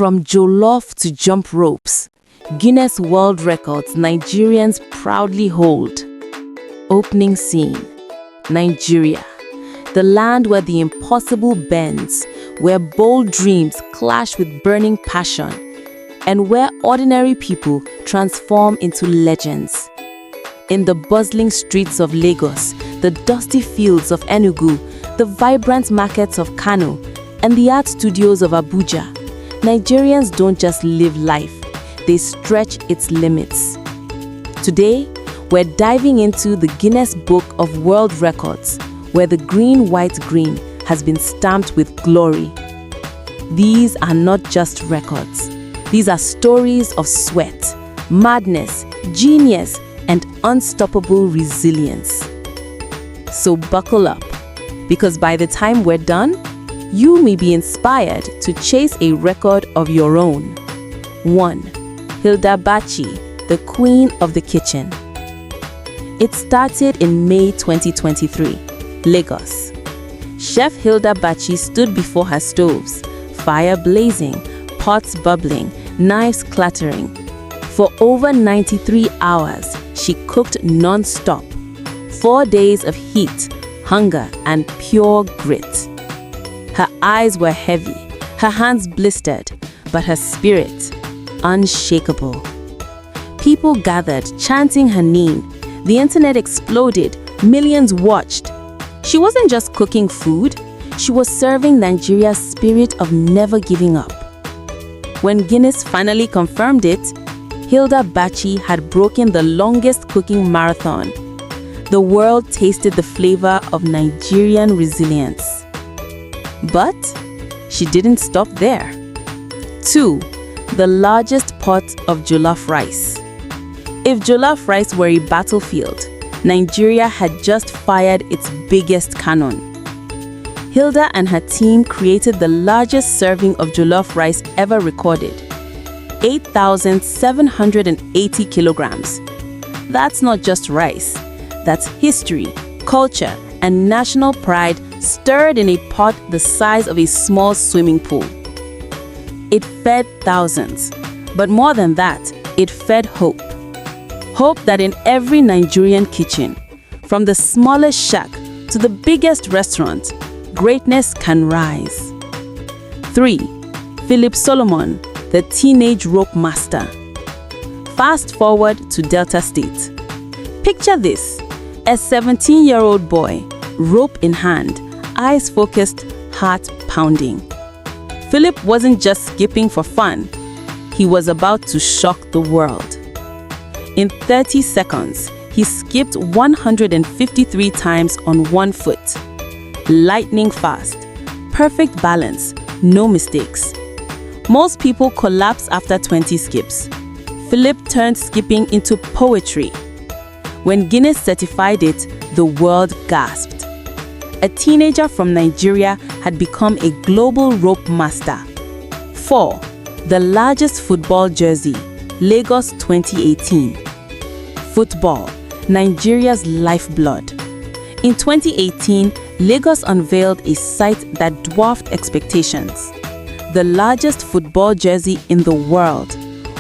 From Jollof to jump ropes, Guinness World Records Nigerians proudly hold. Opening scene: Nigeria, the land where the impossible bends, where bold dreams clash with burning passion, and where ordinary people transform into legends. In the bustling streets of Lagos, the dusty fields of Enugu, the vibrant markets of Kano, and the art studios of Abuja, Nigerians don't just live life, they stretch its limits. Today, we're diving into the Guinness Book of World Records, where the green, white, green has been stamped with glory. These are not just records. These are stories of sweat, madness, genius, and unstoppable resilience. So buckle up, because by the time we're done, you may be inspired to chase a record of your own. 1. Hilda Baci, the Queen of the Kitchen. It started in May 2023, Lagos. Chef Hilda Baci stood before her stoves, fire blazing, pots bubbling, knives clattering. For over 93 hours, she cooked non-stop. 4 days of heat, hunger, and pure grit. Her eyes were heavy, her hands blistered, but her spirit unshakable. People gathered, chanting her name. The internet exploded. Millions watched. She wasn't just cooking food, she was serving Nigeria's spirit of never giving up. When Guinness finally confirmed it, Hilda Baci had broken the longest cooking marathon. The world tasted the flavor of Nigerian resilience. But she didn't stop there. 2. The largest pot of jollof rice. If jollof rice were a battlefield, Nigeria had just fired its biggest cannon. Hilda and her team created the largest serving of jollof rice ever recorded. 8,780 kilograms. That's not just rice. That's history, culture, and national pride stirred in a pot the size of a small swimming pool. It fed thousands, but more than that, it fed hope. Hope that in every Nigerian kitchen, from the smallest shack to the biggest restaurant, greatness can rise. 3. Philip Solomon, the teenage rope master. Fast forward to Delta State. Picture this: a 17-year-old boy, rope in hand, eyes focused, heart pounding. Philip wasn't just skipping for fun. He was about to shock the world. In 30 seconds, he skipped 153 times on one foot. Lightning fast, perfect balance, no mistakes. Most people collapse after 20 skips. Philip turned skipping into poetry. When Guinness certified it, the world gasped. A teenager from Nigeria had become a global rope master. 4. The largest football jersey, Lagos 2018. Football, Nigeria's lifeblood. In 2018, Lagos unveiled a sight that dwarfed expectations. The largest football jersey in the world,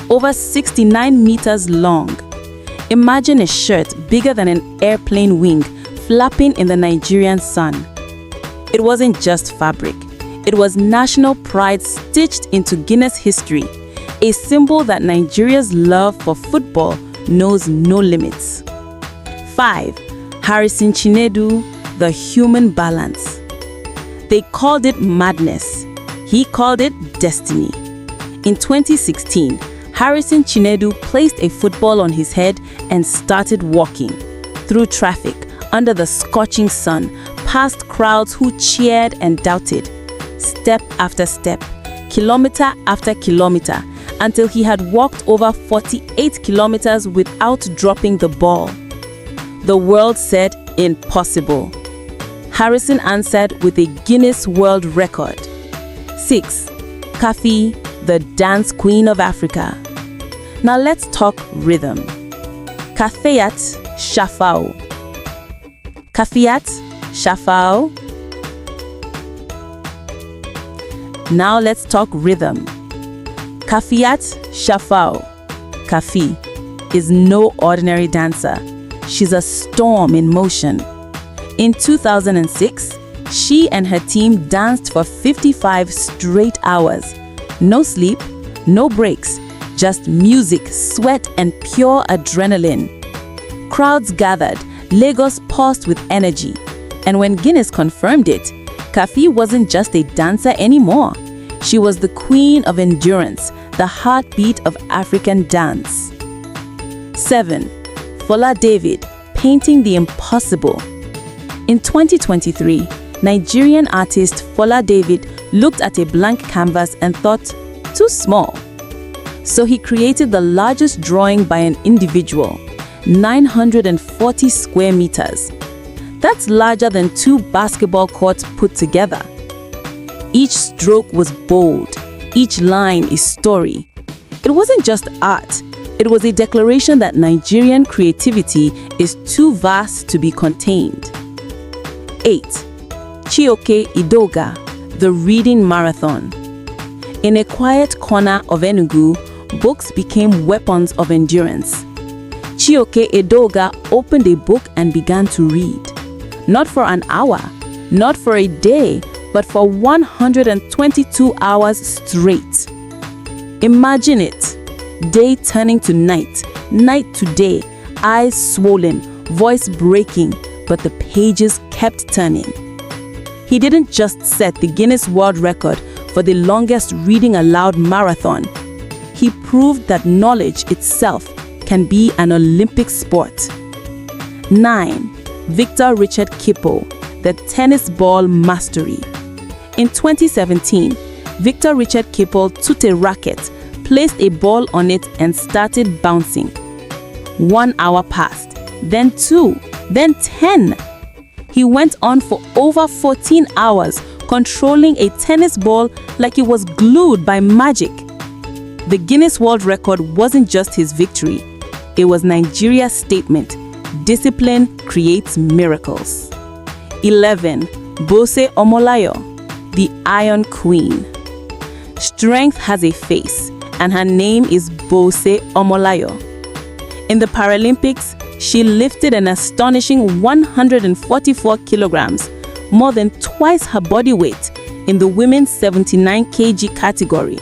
over 69 meters long. Imagine a shirt bigger than an airplane wing flapping in the Nigerian sun. It wasn't just fabric. It was national pride stitched into Guinness history, a symbol that Nigeria's love for football knows no limits. 5. Harrison Chinedu, the human balance. They called it madness. He called it destiny. In 2016, Harrison Chinedu placed a football on his head and started walking through traffic, under the scorching sun, past crowds who cheered and doubted, step after step, kilometer after kilometer, until he had walked over 48 kilometers without dropping the ball. The world said impossible. Harrison answered with a Guinness World Record. 6. Kaffy, the dance queen of Africa. Now let's talk rhythm. Kafayat Shafao. Kafiyat Shafao. Now let's talk rhythm. Kaffiyat Shafau, Kaffy, is no ordinary dancer. She's a storm in motion. In 2006, she and her team danced for 55 straight hours. No sleep, no breaks, just music, sweat, and pure adrenaline. Crowds gathered, Lagos pulsed with energy. And when Guinness confirmed it, Kaffy wasn't just a dancer anymore. She was the queen of endurance, the heartbeat of African dance. 7. Fola David, painting the impossible. In 2023, Nigerian artist Fola David looked at a blank canvas and thought, too small. So he created the largest drawing by an individual, 940 square meters. That's larger than 2 basketball courts put together. Each stroke was bold, each line is story. It wasn't just art, it was a declaration that Nigerian creativity is too vast to be contained. 8. Chioke Idoga, the reading marathon. In a quiet corner of Enugu, books became weapons of endurance. Chioke Idoga opened a book and began to read. Not for an hour, not for a day, but for 122 hours straight. Imagine it. Day turning to night, night to day, eyes swollen, voice breaking, but the pages kept turning. He didn't just set the Guinness World Record for the longest reading aloud marathon. He proved that knowledge itself can be an Olympic sport. 9. Victor Richard Kippo, the tennis ball mastery. In 2017, Victor Richard Kippo took a racket, placed a ball on it and started bouncing. 1 hour passed, then 2, then 10. He went on for over 14 hours, controlling a tennis ball like it was glued by magic. The Guinness World Record wasn't just his victory, it was Nigeria's statement: discipline creates miracles. 11. Bose Omolayo, the Iron Queen. Strength has a face, and her name is Bose Omolayo. In the Paralympics, she lifted an astonishing 144 kilograms, more than twice her body weight, in the women's 79 kg category.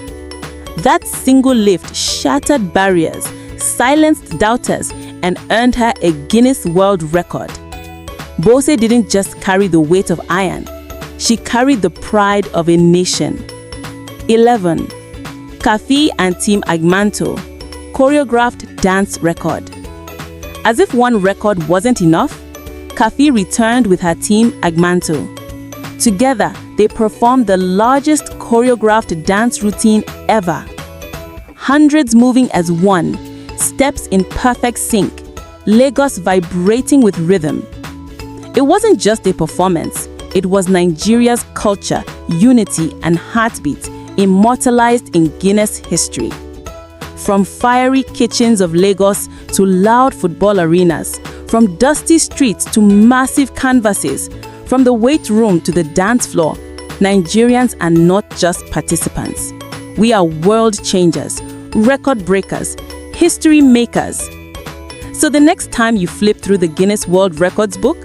That single lift shattered barriers, silenced doubters, and earned her a Guinness World Record. Bose didn't just carry the weight of iron, she carried the pride of a nation. 11. Kaffy and Team Agmanto, choreographed dance record. As if one record wasn't enough, Kaffy returned with her team Agmanto. Together, they performed the largest choreographed dance routine ever. Hundreds moving as one, steps in perfect sync, Lagos vibrating with rhythm. It wasn't just a performance, it was Nigeria's culture, unity, and heartbeat immortalized in Guinness history. From fiery kitchens of Lagos to loud football arenas, from dusty streets to massive canvases, from the weight room to the dance floor, Nigerians are not just participants. We are world changers, record breakers, history makers. So the next time you flip through the Guinness World Records book,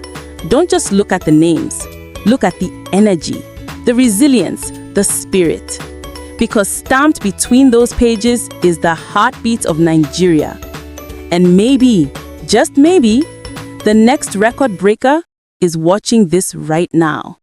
don't just look at the names. Look at the energy, the resilience, the spirit. Because stamped between those pages is the heartbeat of Nigeria. And maybe, just maybe, the next record breaker is watching this right now.